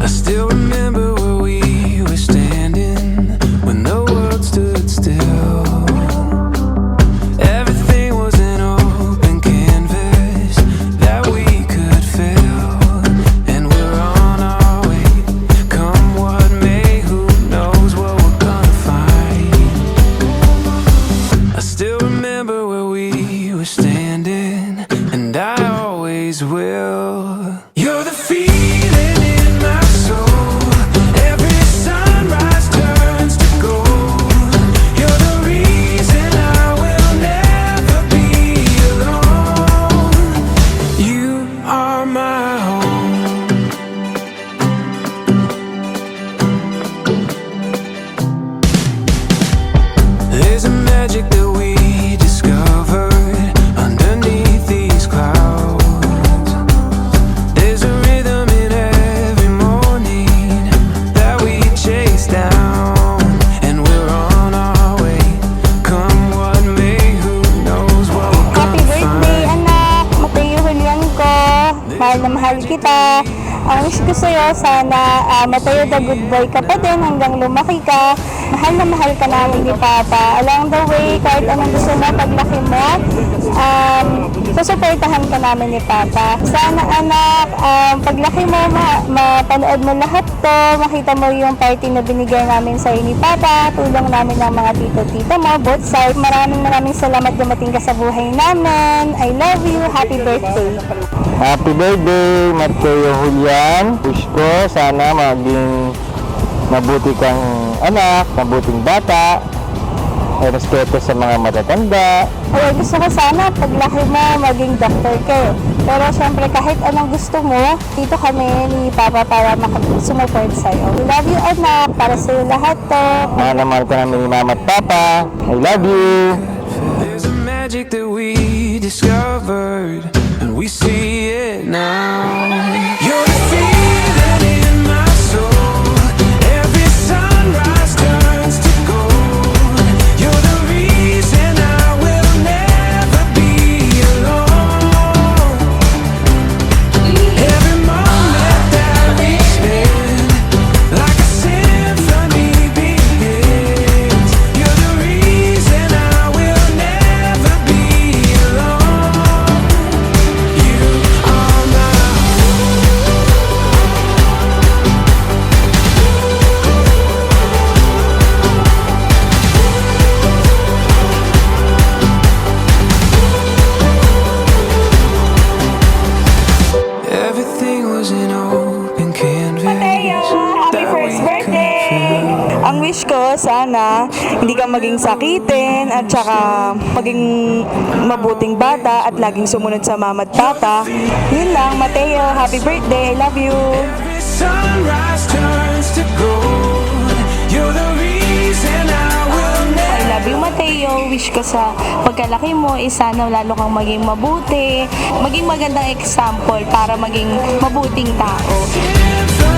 I still remember where we were standing when the world stood still. Everything was an open canvas that we could fill, and we're on our way. Come what may, who knows what we're gonna find. I still remember where we were standing, and I always will. You're the feeling in my soul. Every sunrise turns to gold. You're the reason I will never be alone. You are my home. There's a magic that we discovered underneath these clouds. There's a rhythm in every morning that we chase down, and we're on our way. Come what may, who knows what we're Happy gonna birthday, find. anak! Mateo Julian ko. Mahal na mahal kita. Ang wish ko sa'yo, sana Mateo the good boy ka pa din hanggang lumaki ka. Mahal na mahal ka namin ni Papa. Along the way, kahit anong gusto mo paglaki mo, susuportahan ka namin ni Papa. Sana anak, paglaki mo, mapanood mo lahat to, makita mo yung party na binigay namin sa'yo ni Papa, tulong namin ng mga tito-tita mo, both sides. Maraming salamat dumating ka sa buhay namin. I love you. Happy birthday. Happy birthday, Mateo Julian. Wish ko sana maging mabuti kang anak, mabuting bata, may respeto sa mga matatanda. Ay, gusto ko sana paglaki mo maging doctor ka. Pero syempre kahit anong gusto mo, dito kami ni Papa para makasumupport sa'yo. We love you anak, para sa'yo lahat to. Mahal na mahal ka namin ni Mama at Papa. I love you. There's a magic that we discovered, and we see it now. You're the feeling in my soul. Every sunrise turns to gold. You're the reason I will never be alone. Every moment that we spend, like a symphony begins. You're the reason I will never be alone. You are my everything was an open canvas. Happy that first we could birthday! fill. Ang wish ko, sana hindi ka maging sakitin at saka maging mabuting bata at laging sumunod sa mama at papa. Yun lang, Mateo. Happy birthday. I love you. Every sunrise turns to gold. You're the reason I will I never. love you, Mateo. Wish ko sa pagkalaki mo, sana lalo kang maging mabuti, maging magandang example para maging mabuting tao. Symphony